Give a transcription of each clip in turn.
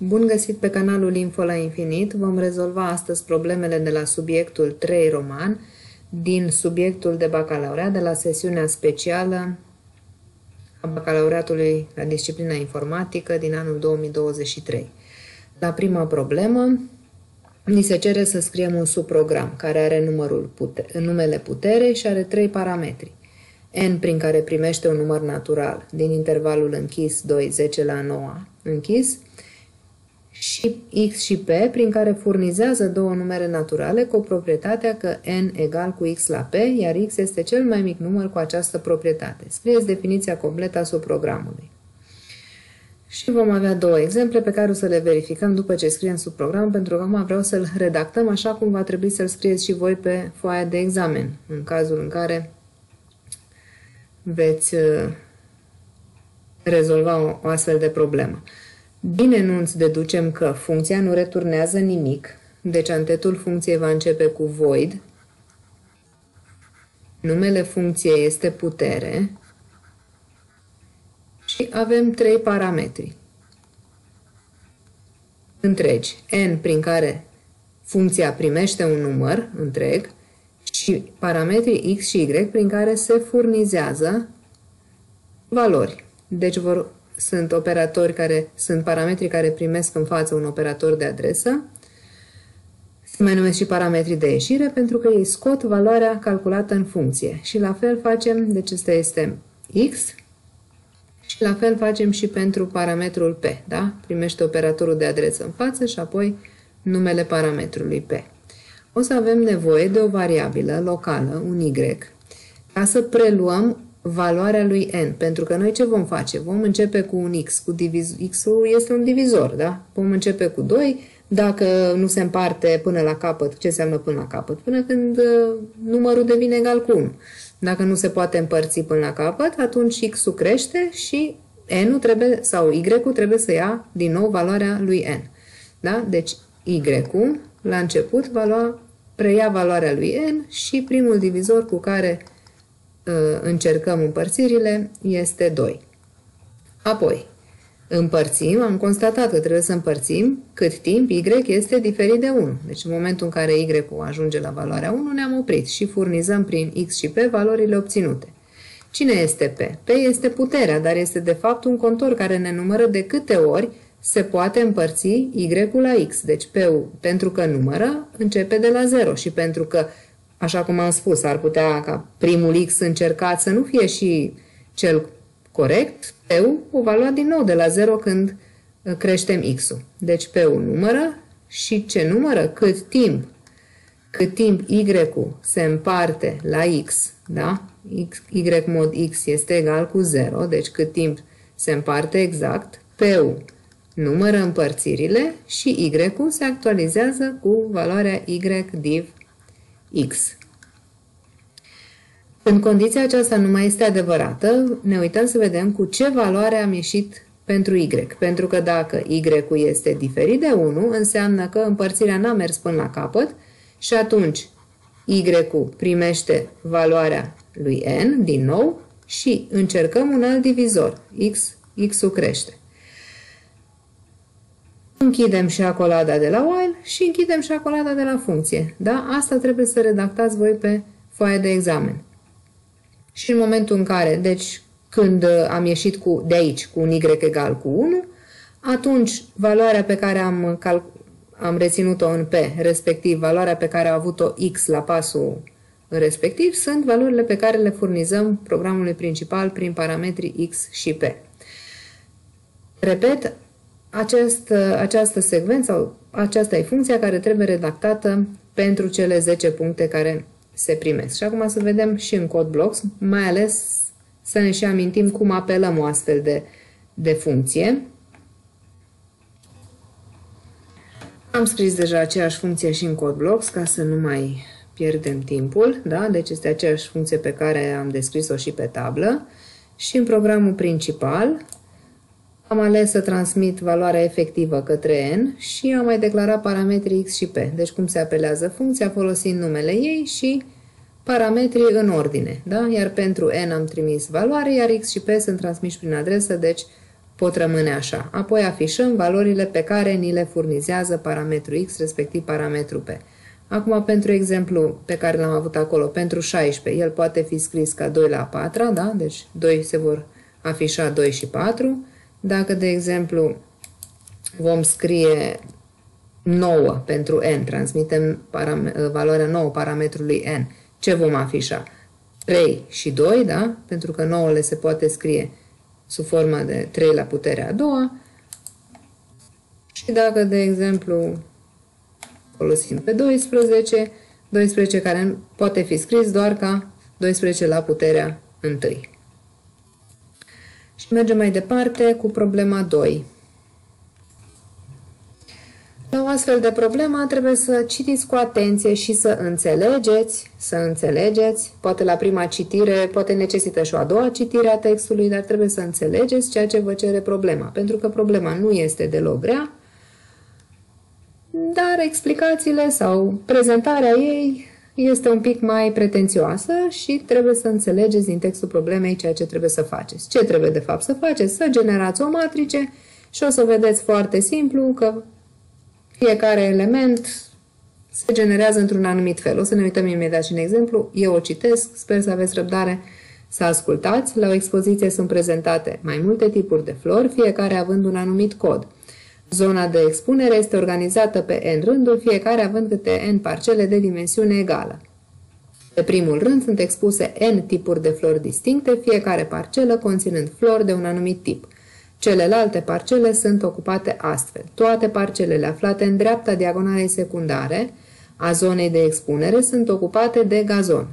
Bun găsit pe canalul Info la Infinit. Vom rezolva astăzi problemele de la subiectul 3 roman din subiectul de bacalaureat de la sesiunea specială a bacalaureatului la disciplina informatică din anul 2023. La prima problemă, ni se cere să scriem un subprogram care are numele putere și are 3 parametri. N prin care primește un număr natural din intervalul închis 2, 10 la 9 închis și X și P prin care furnizează două numere naturale cu proprietatea că N egal cu X la P, iar X este cel mai mic număr cu această proprietate. Scrieți definiția completă a subprogramului. Și vom avea două exemple pe care o să le verificăm după ce scriem subprogram, pentru că acum vreau să-l redactăm așa cum va trebui să-l scrieți și voi pe foaia de examen, în cazul în care veți rezolva o astfel de problemă. Din enunț deducem că funcția nu returnează nimic, deci antetul funcției va începe cu void, numele funcției este putere și avem 3 parametri întregi. N prin care funcția primește un număr întreg și parametrii X și Y prin care se furnizează valori. Deci sunt operatori sunt parametrii care primesc în față un operator de adresă. Se mai numesc și parametrii de ieșire pentru că ei scot valoarea calculată în funcție. Și la fel facem, deci ăsta este X, și la fel facem și pentru parametrul P. Da? Primește operatorul de adresă în față și apoi numele parametrului P. O să avem nevoie de o variabilă locală, un Y, ca să preluăm valoarea lui N. Pentru că noi ce vom face? Vom începe cu un X. X-ul este un divizor, da? Vom începe cu 2. Dacă nu se împarte până la capăt, ce înseamnă până la capăt? Până când numărul devine egal cu 1. Dacă nu se poate împărți până la capăt, atunci X-ul crește și N-ul trebuie, sau Y-ul trebuie să ia din nou valoarea lui N. Da? Deci Y-ul, la început, preia valoarea lui N și primul divizor cu care încercăm împărțirile este 2. Apoi, împărțim, am constatat că trebuie să împărțim cât timp Y este diferit de 1. Deci în momentul în care Y-ul ajunge la valoarea 1 ne-am oprit și furnizăm prin X și P valorile obținute. Cine este P? P este puterea, dar este de fapt un contor care ne numără de câte ori se poate împărți Y-ul la X. Deci P-ul, pentru că numără, începe de la 0 și pentru că, așa cum am spus, ar putea ca primul X încercat să nu fie și cel corect, P-ul o va lua din nou de la 0 când creștem X-ul. Deci P-ul numără și ce numără? Cât timp Y-ul se împarte la X, da? Y mod X este egal cu 0, deci cât timp se împarte exact, P-ul numără împărțirile și Y-ul se actualizează cu valoarea Y div X. Când condiția aceasta nu mai este adevărată, ne uităm să vedem cu ce valoare am ieșit pentru Y. Pentru că dacă Y-ul este diferit de 1, înseamnă că împărțirea n-a mers până la capăt și atunci Y-ul primește valoarea lui N din nou și încercăm un alt divizor. X-ul crește. Închidem și acolada de la while și închidem și acolada de la funcție. Da? Asta trebuie să redactați voi pe foaia de examen. Și în momentul în care, deci când am ieșit de aici cu un Y egal cu 1, atunci valoarea pe care am reținut-o în P, respectiv valoarea pe care a avut-o X la pasul respectiv, sunt valorile pe care le furnizăm programului principal prin parametrii X și P. Repet, această secvență, aceasta e funcția care trebuie redactată pentru cele 10 puncte care se primesc. Și acum să vedem și în code blocks, mai ales să ne și amintim cum apelăm o astfel de funcție. Am scris deja aceeași funcție și în code blocks ca să nu mai pierdem timpul. Da? Deci este aceeași funcție pe care am descris-o și pe tablă. Și în programul principal am ales să transmit valoarea efectivă către N și am mai declarat parametrii X și P. Deci cum se apelează funcția folosind numele ei și parametrii în ordine. Da? Iar pentru N am trimis valoare, iar X și P sunt transmiși prin adresă, deci P pot rămâne așa. Apoi afișăm valorile pe care ni le furnizează parametru X, respectiv parametru P. Acum, pentru exemplu pe care l-am avut acolo, pentru 16, el poate fi scris ca 2 la 4, da? Deci 2 se vor afișa 2 și 4. Dacă, de exemplu, vom scrie 9 pentru n, transmitem valoarea 9 parametrului n, ce vom afișa? 3 și 2, da? Pentru că 9 le se poate scrie sub forma de 3 la puterea a doua. Și dacă, de exemplu, folosim pe 12, 12 care poate fi scris doar ca 12 la puterea 1. Și mergem mai departe cu problema 2. La o astfel de problemă trebuie să citiți cu atenție și să înțelegeți, poate la prima citire, poate necesită și o a doua citire a textului, dar trebuie să înțelegeți ceea ce vă cere problema, pentru că problema nu este deloc grea, dar explicațiile sau prezentarea ei este un pic mai pretențioasă și trebuie să înțelegeți din textul problemei ceea ce trebuie să faceți. Ce trebuie de fapt să faceți? Să generați o matrice și o să vedeți foarte simplu că fiecare element se generează într-un anumit fel. O să ne uităm imediat și în exemplu. Eu o citesc, sper să aveți răbdare să ascultați. La o expoziție sunt prezentate mai multe tipuri de flori, fiecare având un anumit cod. Zona de expunere este organizată pe n rânduri, fiecare având câte n parcele de dimensiune egală. Pe primul rând sunt expuse n tipuri de flori distincte, fiecare parcelă conținând flori de un anumit tip. Celelalte parcele sunt ocupate astfel. Toate parcelele aflate în dreapta diagonalei secundare a zonei de expunere sunt ocupate de gazon.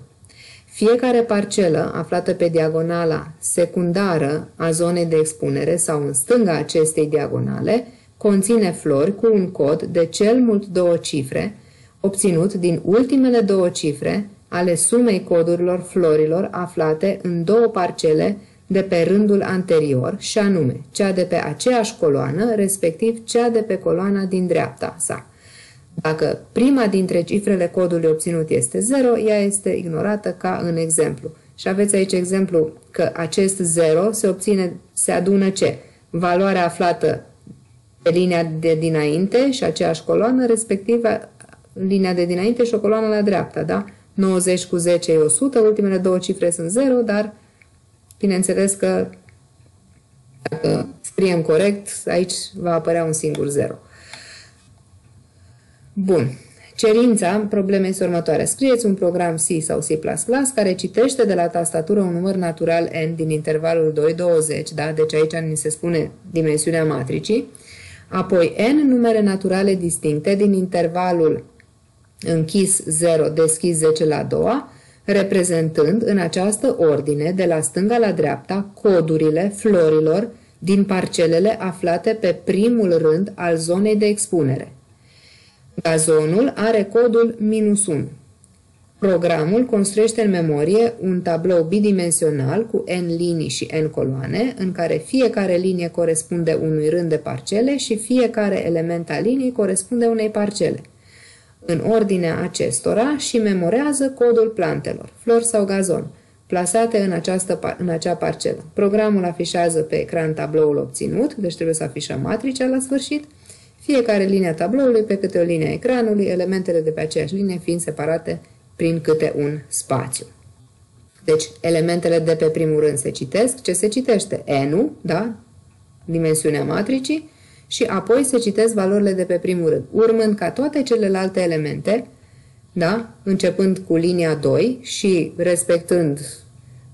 Fiecare parcelă aflată pe diagonala secundară a zonei de expunere sau în stânga acestei diagonale conține flori cu un cod de cel mult 2 cifre, obținut din ultimele 2 cifre ale sumei codurilor florilor aflate în 2 parcele de pe rândul anterior, și anume cea de pe aceeași coloană, respectiv cea de pe coloana din dreapta sa. Dacă prima dintre cifrele codului obținut este 0, ea este ignorată ca în exemplu. Și aveți aici exemplu că acest 0 se adună ce? Valoarea aflată pe linia de dinainte și aceeași coloană, respectiv linia de dinainte și o coloană la dreapta, da? 90 cu 10 e 100, ultimele 2 cifre sunt 0, dar bineînțeles că dacă scriem corect, aici va apărea un singur 0. Bun. Cerința problemei este următoare. Scrieți un program C sau C++ care citește de la tastatură un număr natural n din intervalul 2-20, da? Deci aici ni se spune dimensiunea matricii, apoi n numere naturale distincte din intervalul închis 0, deschis 10 la 2, reprezentând în această ordine, de la stânga la dreapta, codurile florilor din parcelele aflate pe primul rând al zonei de expunere. Gazonul are codul -1. Programul construiește în memorie un tablou bidimensional cu n linii și n coloane, în care fiecare linie corespunde unui rând de parcele și fiecare element al liniei corespunde unei parcele, în ordinea acestora, și memorează codul plantelor, flori sau gazon, plasate în acea parcelă. Programul afișează pe ecran tabloul obținut, deci trebuie să afișăm matricea la sfârșit, fiecare linie a tabloului pe câte o linie a ecranului, elementele de pe aceeași linie fiind separate prin câte un spațiu. Deci, elementele de pe primul rând se citesc. Ce se citește? N-ul, da? Dimensiunea matricii, și apoi se citesc valorile de pe primul rând, urmând ca toate celelalte elemente, da? Începând cu linia 2 și respectând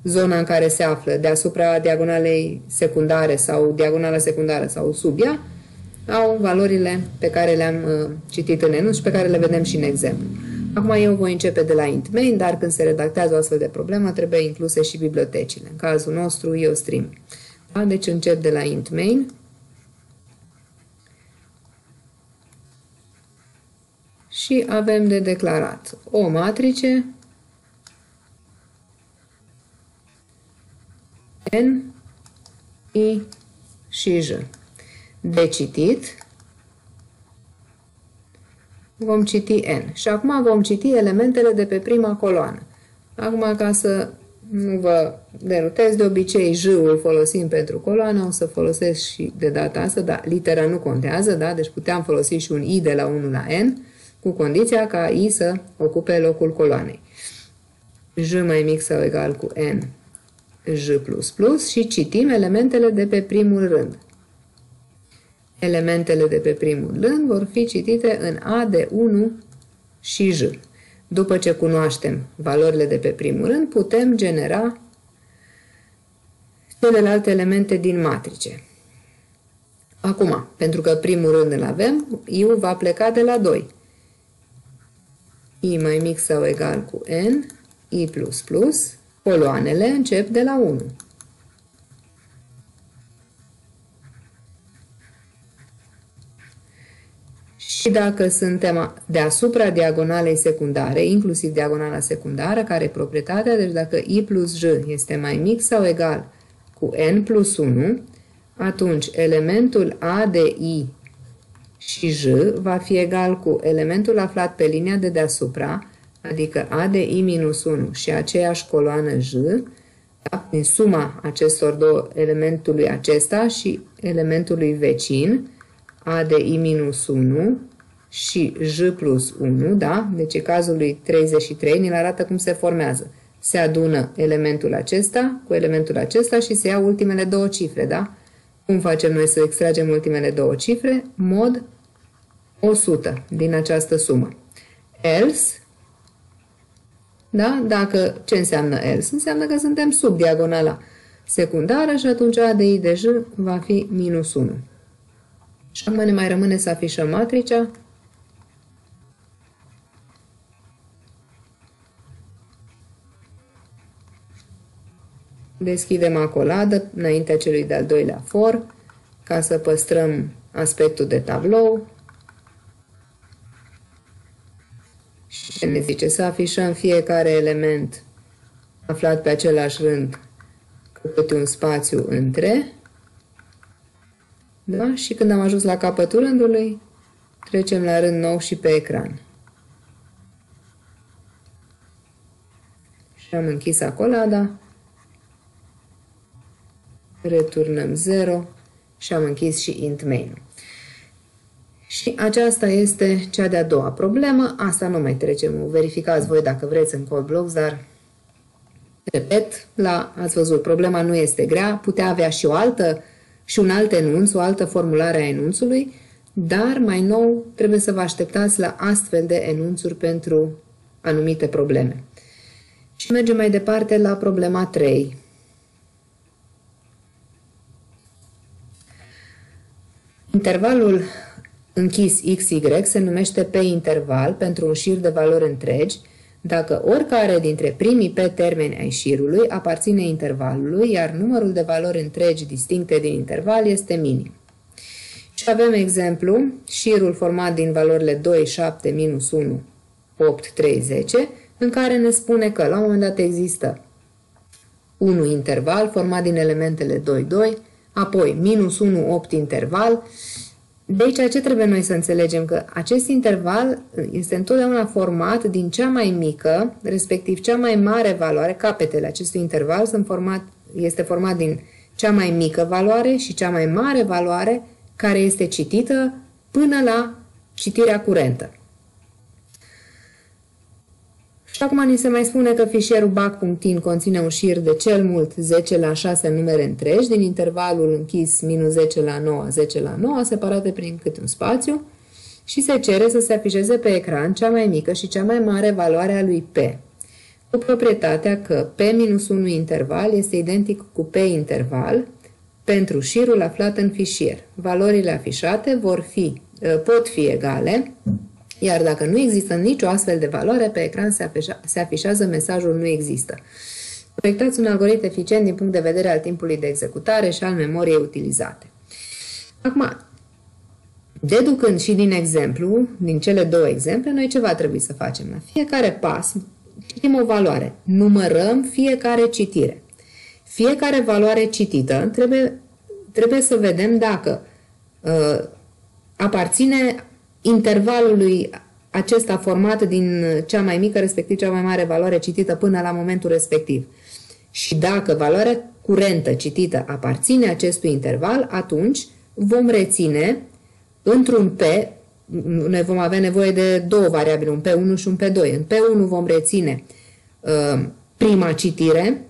zona în care se află deasupra diagonalei secundare sau diagonala secundară sau sub ea, au valorile pe care le-am citit în enunț și pe care le vedem și în exemplu. Acum eu voi începe de la int main, dar când se redactează o astfel de problemă trebuie incluse și bibliotecile. În cazul nostru eu stream. Da? Deci încep de la int main. Și avem de declarat o matrice n, i și j. De citit vom citi n. Și acum vom citi elementele de pe prima coloană. Acum, ca să nu vă denotez, de obicei J-ul folosim pentru coloană, o să folosesc și de data asta, dar litera nu contează, da? Deci puteam folosi și un I de la 1 la N, cu condiția ca I să ocupe locul coloanei. J mai mic sau egal cu N, J++, și citim elementele de pe primul rând. Elementele de pe primul rând vor fi citite în A de 1 și J. După ce cunoaștem valorile de pe primul rând, putem genera celelalte elemente din matrice. Acum, pentru că primul rând îl avem, I-ul va pleca de la 2. I mai mic sau egal cu N, I++, coloanele încep de la 1. Și dacă suntem deasupra diagonalei secundare, inclusiv diagonala secundară, care e proprietatea, deci dacă I plus J este mai mic sau egal cu N plus 1, atunci elementul A de I și J va fi egal cu elementul aflat pe linia de deasupra, adică A de I minus 1 și aceeași coloană J, da? Din suma acestor două, elementului acesta și elementului vecin, A de I minus 1 și J plus 1, da? Deci în cazul lui 33 ne arată cum se formează. Se adună elementul acesta cu elementul acesta și se iau ultimele două cifre, da? Cum facem noi să extragem ultimele două cifre? Mod 100 din această sumă. Else, da? Dacă, ce înseamnă else? Înseamnă că suntem sub diagonala secundară și atunci A de I de J va fi minus 1. Și acum ne mai rămâne să afișăm matricea. Deschidem acoladă înaintea celui de-al doilea for, ca să păstrăm aspectul de tablou. Și ne zice să afișăm fiecare element aflat pe același rând cu câte un spațiu între. Da? Și când am ajuns la capătul rândului, trecem la rând nou și pe ecran. Și am închis acolada. Returnăm 0 și am închis și int main. Și aceasta este cea de-a doua problemă. Asta nu mai trecem, o verificați voi dacă vreți în CodeBlocks, dar repet, ați văzut, problema nu este grea, putea avea și un alt enunț, o altă formulare a enunțului, dar mai nou trebuie să vă așteptați la astfel de enunțuri pentru anumite probleme. Și mergem mai departe la problema 3. Intervalul închis XY se numește P-interval pentru un șir de valori întregi, dacă oricare dintre primii P termeni ai șirului aparține intervalului, iar numărul de valori întregi distincte din interval este minim. Și avem exemplu, șirul format din valorile 2, 7, minus 1, 8, 3, 10, în care ne spune că la un moment dat există un interval format din elementele 2, 2, apoi minus 1, 8 interval. De aici ce trebuie noi să înțelegem? Că acest interval este întotdeauna format din cea mai mică, respectiv cea mai mare valoare, capetele acestui interval este format din cea mai mică valoare și cea mai mare valoare care este citită până la citirea curentă. Și acum ni se mai spune că fișierul back.in conține un șir de cel mult 10 la 6 numere întregi din intervalul închis minus 10 la 9, 10 la 9, separate prin câte un spațiu și se cere să se afișeze pe ecran cea mai mică și cea mai mare valoare a lui P, cu proprietatea că P-1 interval este identic cu P interval pentru șirul aflat în fișier. Valorile afișate pot fi egale, iar dacă nu există nicio astfel de valoare, pe ecran se afișează mesajul nu există. Proiectați un algoritm eficient din punct de vedere al timpului de executare și al memoriei utilizate. Acum, deducând și din cele două exemple, noi ce va trebui să facem? La fiecare pas citim o valoare, numărăm fiecare citire. Fiecare valoare citită trebuie să vedem dacă aparține intervalului acesta format din cea mai mică, respectiv cea mai mare valoare citită până la momentul respectiv. Și dacă valoarea curentă citită aparține acestui interval, atunci vom reține într-un P, noi vom avea nevoie de două variabile, un P1 și un P2. În P1 vom reține prima citire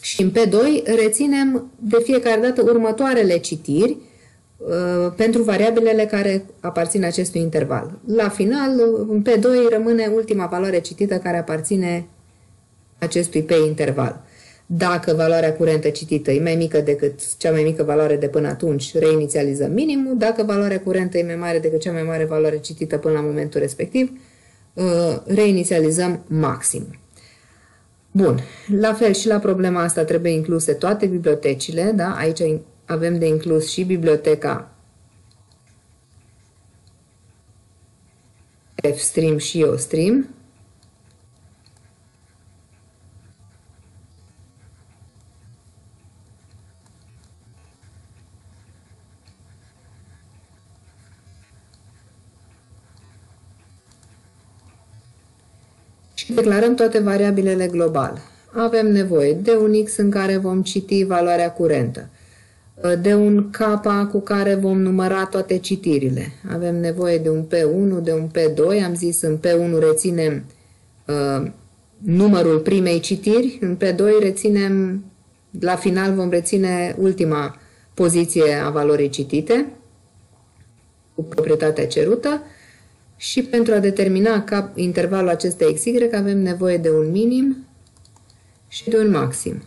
și în P2 reținem de fiecare dată următoarele citiri pentru variabilele care aparțin acestui interval. La final, în P2 rămâne ultima valoare citită care aparține acestui P interval. Dacă valoarea curentă citită e mai mică decât cea mai mică valoare de până atunci, reinițializăm minimul. Dacă valoarea curentă e mai mare decât cea mai mare valoare citită până la momentul respectiv, reinițializăm maximul. Bun, la fel și la problema asta trebuie incluse toate bibliotecile, da? Aici avem de inclus și biblioteca fstream și iostream. Și declarăm toate variabilele global. Avem nevoie de un X în care vom citi valoarea curentă, de un K cu care vom număra toate citirile. Avem nevoie de un P1, de un P2. Am zis în P1 reținem numărul primei citiri, în P2 reținem, la final vom reține ultima poziție a valorii citite cu proprietatea cerută. Și pentru a determina intervalul acesta XY avem nevoie de un minim și de un maxim.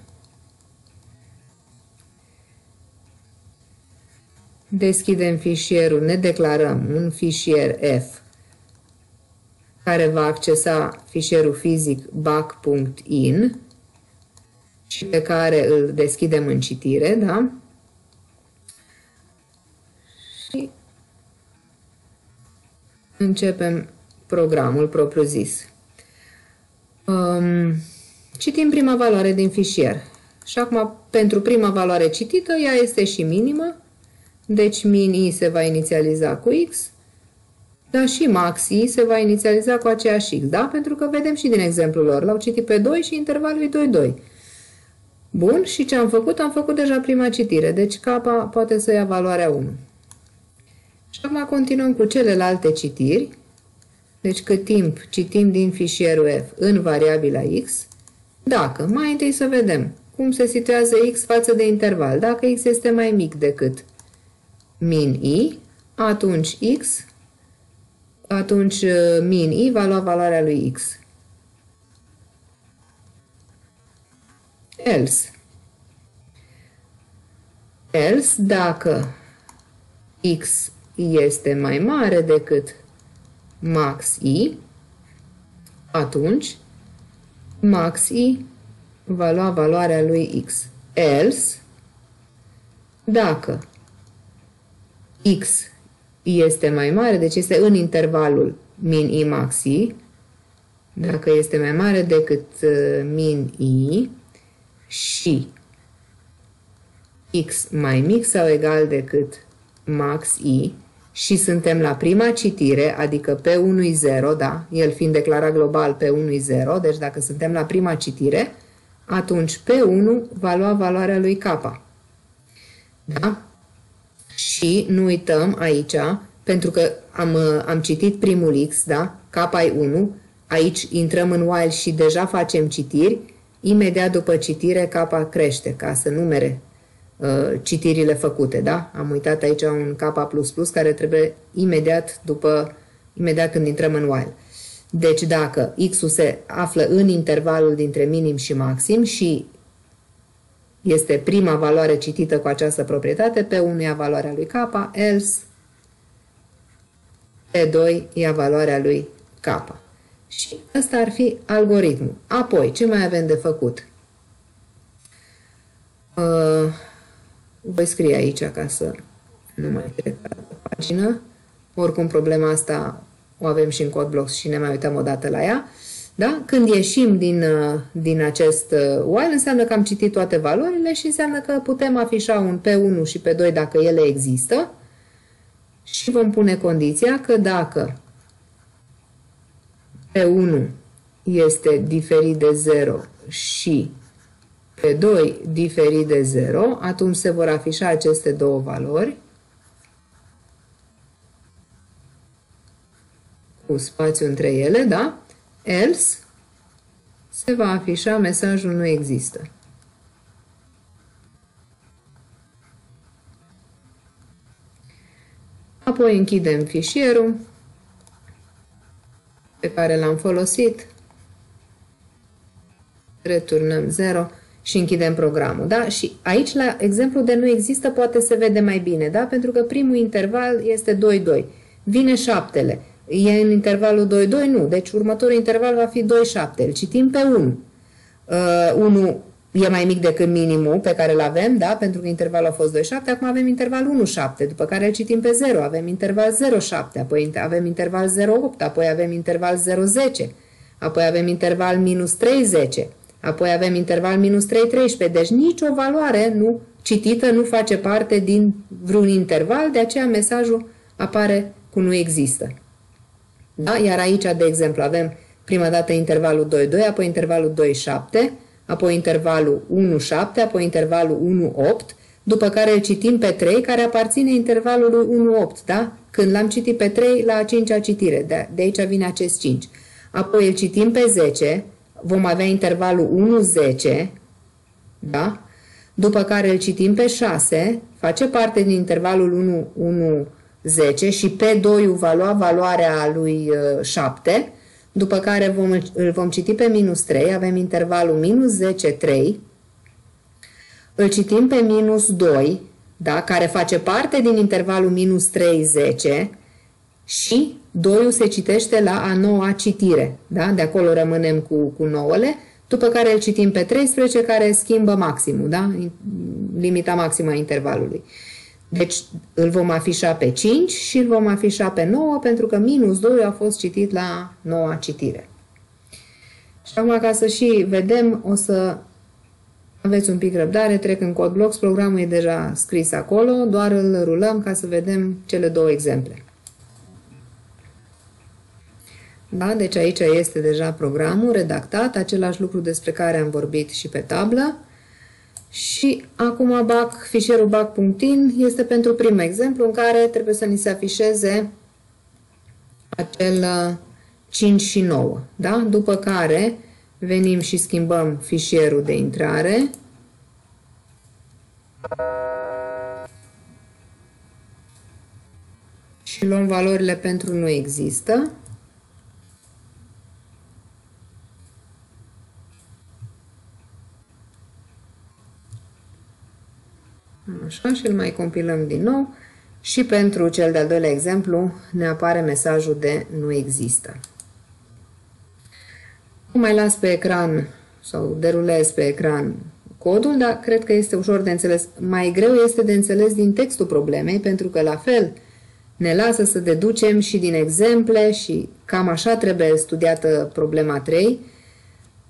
Deschidem fișierul, ne declarăm un fișier F care va accesa fișierul fizic back.in și pe care îl deschidem în citire, da? Și începem programul propriu-zis. Citim prima valoare din fișier. Și acum, pentru prima valoare citită, ea este și minimă. Deci min i se va inițializa cu x, dar și max i se va inițializa cu aceeași x. Da? Pentru că vedem și din exemplul lor. L-au citit pe 2 și intervalul e 2,2. Bun, și ce am făcut? Am făcut deja prima citire. Deci k poate să ia valoarea 1. Și acum continuăm cu celelalte citiri. Deci cât timp citim din fișierul F în variabila x, dacă, mai întâi să vedem cum se situează x față de interval. Dacă x este mai mic decât min i, atunci min i va lua valoarea lui x. Else, dacă x este mai mare decât max i, atunci max i va lua valoarea lui x. Else, dacă x este mai mare, deci este în intervalul min i max i, dacă este mai mare decât min i și x mai mic sau egal decât max i și suntem la prima citire, adică P1 e 0, da? El fiind declarat global, P1 e 0, deci dacă suntem la prima citire, atunci P1 va lua valoarea lui K. Da? Și nu uităm aici, pentru că am citit primul x, da? K e 1, aici intrăm în while și deja facem citiri, imediat după citire K crește, ca să numere citirile făcute, da? Am uitat aici un K++ care trebuie imediat când intrăm în while. Deci dacă x-ul se află în intervalul dintre minim și maxim și este prima valoare citită cu această proprietate, P1 ia valoarea lui K, else P2 ia valoarea lui K. Și ăsta ar fi algoritmul. Apoi, ce mai avem de făcut? Voi scrie aici ca să nu mai trec pe altă pagină. Oricum, problema asta o avem și în CodeBlocks și ne mai uităm o dată la ea. Da? Când ieșim din acest while, înseamnă că am citit toate valorile și înseamnă că putem afișa un P1 și P2 dacă ele există și vom pune condiția că dacă P1 este diferit de 0 și pe 2 diferit de 0, atunci se vor afișa aceste două valori cu spațiu între ele, da? Else se va afișa mesajul nu există. Apoi închidem fișierul pe care l-am folosit, returnăm 0 și închidem programul. Da? Și aici, la exemplu de nu există, poate se vede mai bine, da? Pentru că primul interval este 2-2. Vine 7-le. E în intervalul 2-2? Nu. Deci următorul interval va fi 2-7. Îl citim pe 1. 1 e mai mic decât minimul pe care îl avem, da? Pentru că intervalul a fost 2-7. Acum avem interval 1-7, după care îl citim pe 0. Avem interval 0-7, apoi avem interval 0-8, apoi avem interval 0-10, apoi avem interval -3-10, apoi avem interval -3-13. Deci nicio valoare nu citită nu face parte din vreun interval, de aceea mesajul apare cu nu există. Da? Iar aici, de exemplu, avem prima dată intervalul 2-2, apoi intervalul 2-7, apoi intervalul 1-7, apoi intervalul 1-8, după care îl citim pe 3, care aparține intervalului 1-8, da? Când l-am citit pe 3, la a 5-a citire, de aici vine acest 5. Apoi îl citim pe 10, vom avea intervalul 1-10, da? După care îl citim pe 6, face parte din intervalul 1-10 și pe 2 va lua valoarea lui 7, după care îl vom citi pe -3, avem intervalul -10-3, îl citim pe -2, da? Care face parte din intervalul -3-10 și 2-ul se citește la a 9-a citire, da? De acolo rămânem cu 9-le, după care îl citim pe 13, care schimbă maximul, da? Limita maximă a intervalului. Deci îl vom afișa pe 5 și îl vom afișa pe 9 pentru că -2 a fost citit la 9-a citire. Și acum, ca să și vedem, o să aveți un pic răbdare, trec în CodeBlocks, programul e deja scris acolo, doar îl rulăm ca să vedem cele două exemple. Da? Deci aici este deja programul redactat, același lucru despre care am vorbit și pe tablă. Și acum fișierul back.in este pentru primul exemplu în care trebuie să ni se afișeze acel 5 și 9. Da? După care venim și schimbăm fișierul de intrare. Și luăm valorile pentru nu există. Așa, și îl mai compilăm din nou și pentru cel de-al doilea exemplu ne apare mesajul de nu există. Nu mai las pe ecran sau derulez pe ecran codul, dar cred că este ușor de înțeles. Mai greu este de înțeles din textul problemei, pentru că la fel ne lasă să deducem și din exemple și cam așa trebuie studiată problema 3.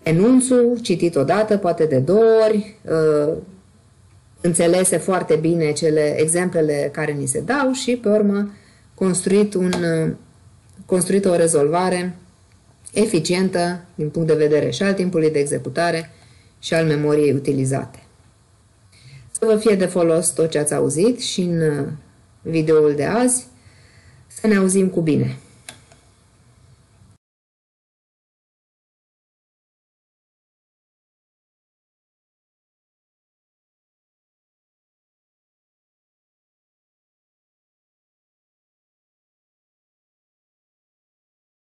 Enunțul, citit odată, poate de 2 ori, înțelese foarte bine exemplele care ni se dau și, pe urmă, construit o rezolvare eficientă din punct de vedere și al timpului de executare și al memoriei utilizate. Să vă fie de folos tot ce ați auzit și în videoul de azi. Să ne auzim cu bine!